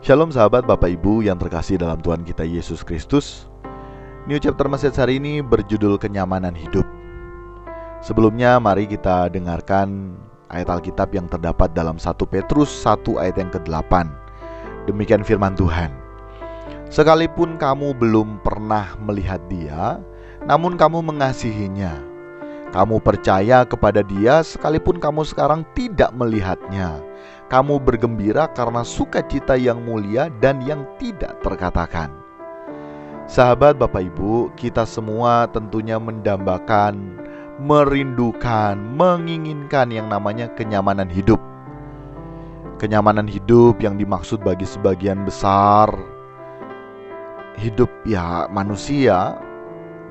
Shalom sahabat Bapak Ibu yang terkasih dalam Tuhan kita Yesus Kristus. New Chapter Message hari ini berjudul Kenyamanan Hidup. Sebelumnya mari kita dengarkan ayat Alkitab yang terdapat dalam 1 Petrus 1 ayat yang ke-8. Demikian firman Tuhan. Sekalipun kamu belum pernah melihat Dia, namun kamu mengasihinya. Kamu percaya kepada Dia sekalipun kamu sekarang tidak melihatnya. Kamu bergembira karena sukacita yang mulia dan yang tidak terkatakan. Sahabat Bapak Ibu, kita semua tentunya mendambakan, merindukan, menginginkan yang namanya kenyamanan hidup. Kenyamanan hidup yang dimaksud bagi sebagian besar hidup manusia,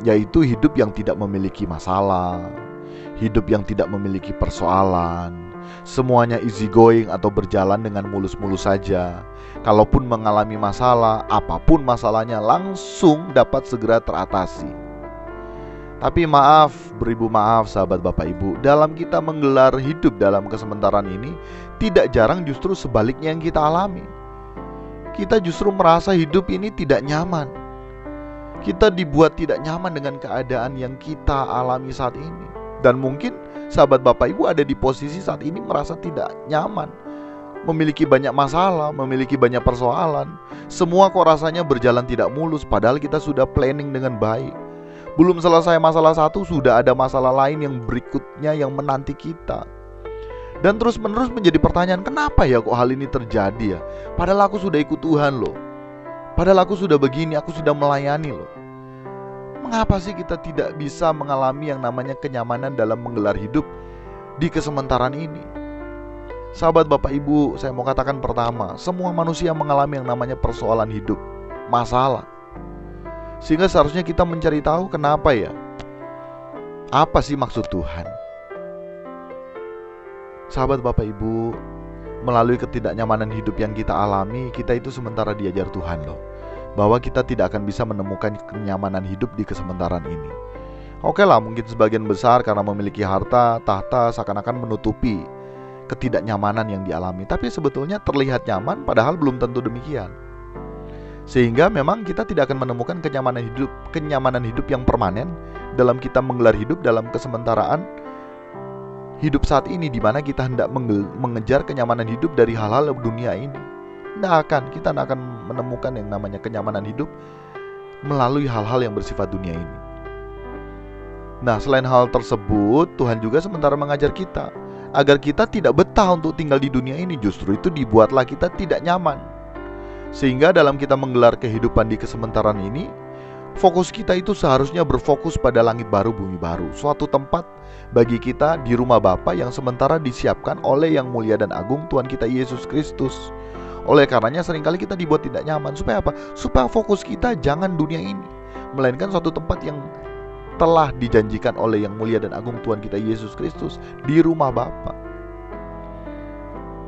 yaitu hidup yang tidak memiliki masalah, hidup yang tidak memiliki persoalan. Semuanya easy going atau berjalan dengan mulus-mulus saja. Kalaupun mengalami masalah, apapun masalahnya langsung dapat segera teratasi. Tapi maaf, beribu maaf sahabat Bapak Ibu, dalam kita menggelar hidup dalam kesementaraan ini, tidak jarang justru sebaliknya yang kita alami. Kita justru merasa hidup ini tidak nyaman. Kita dibuat tidak nyaman dengan keadaan yang kita alami saat ini. Dan mungkin sahabat Bapak Ibu ada di posisi saat ini merasa tidak nyaman, memiliki banyak masalah, memiliki banyak persoalan. Semua kok rasanya berjalan tidak mulus, padahal kita sudah planning dengan baik. Belum selesai masalah satu, sudah ada masalah lain yang berikutnya yang menanti kita. Dan terus menerus menjadi pertanyaan, kenapa ya kok hal ini terjadi ya? Padahal aku sudah ikut Tuhan loh. Padahal aku sudah begini, aku sudah melayani loh. Mengapa sih kita tidak bisa mengalami yang namanya kenyamanan dalam menggelar hidup di kesementaraan ini? Sahabat Bapak Ibu, saya mau katakan pertama, semua manusia mengalami yang namanya persoalan hidup, masalah. Sehingga seharusnya kita mencari tahu kenapa ya? Apa sih maksud Tuhan? Sahabat Bapak Ibu, melalui ketidaknyamanan hidup yang kita alami, kita itu sementara diajar Tuhan loh, bahwa kita tidak akan bisa menemukan kenyamanan hidup di kesementaraan ini. Oke lah, mungkin sebagian besar karena memiliki harta, tahta seakan-akan menutupi ketidaknyamanan yang dialami. Tapi sebetulnya terlihat nyaman padahal belum tentu demikian. Sehingga memang kita tidak akan menemukan kenyamanan hidup yang permanen dalam kita menggelar hidup dalam kesementaraan hidup saat ini, di mana kita hendak mengejar kenyamanan hidup dari hal-hal dunia ini. Kita tidak akan menemukan yang namanya kenyamanan hidup melalui hal-hal yang bersifat dunia ini. Nah, selain hal tersebut, Tuhan juga sementara mengajar kita agar kita tidak betah untuk tinggal di dunia ini. Justru itu dibuatlah kita tidak nyaman. Sehingga dalam kita menggelar kehidupan di kesementaraan ini, fokus kita itu seharusnya berfokus pada langit baru, bumi baru, suatu tempat bagi kita di rumah Bapa yang sementara disiapkan oleh yang mulia dan agung Tuhan kita Yesus Kristus. Oleh karenanya seringkali kita dibuat tidak nyaman. Supaya apa? Supaya fokus kita jangan dunia ini, melainkan suatu tempat yang telah dijanjikan oleh yang mulia dan agung Tuhan kita Yesus Kristus, di rumah Bapa.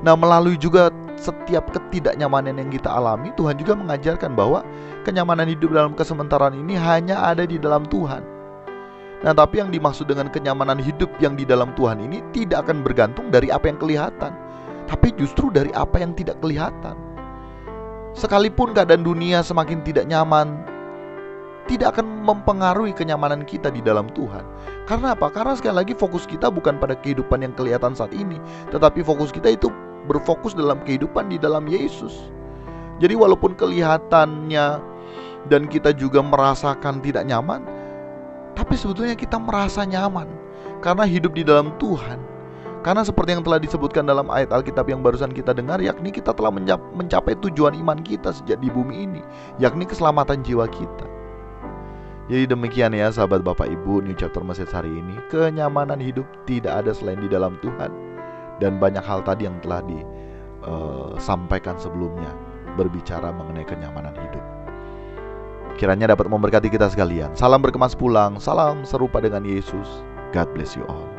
Nah, melalui juga setiap ketidaknyamanan yang kita alami, Tuhan juga mengajarkan bahwa kenyamanan hidup dalam kesementaraan ini hanya ada di dalam Tuhan. Nah, tapi yang dimaksud dengan kenyamanan hidup yang di dalam Tuhan ini tidak akan bergantung dari apa yang kelihatan, tapi justru dari apa yang tidak kelihatan. Sekalipun keadaan dunia semakin tidak nyaman, tidak akan mempengaruhi kenyamanan kita di dalam Tuhan. Karena apa? Karena sekali lagi fokus kita bukan pada kehidupan yang kelihatan saat ini, tetapi fokus kita itu berfokus dalam kehidupan di dalam Yesus. Jadi walaupun kelihatannya dan kita juga merasakan tidak nyaman, tapi sebetulnya kita merasa nyaman karena hidup di dalam Tuhan. Karena seperti yang telah disebutkan dalam ayat Alkitab yang barusan kita dengar, yakni kita telah mencapai tujuan iman kita sejak di bumi ini, yakni keselamatan jiwa kita. Jadi demikian ya sahabat Bapak Ibu, New Chapter Message hari ini, kenyamanan hidup tidak ada selain di dalam Tuhan. Dan banyak hal tadi yang telah disampaikan sebelumnya berbicara mengenai kenyamanan hidup. Kiranya dapat memberkati kita sekalian. Salam berkemas pulang, salam serupa dengan Yesus. God bless you all.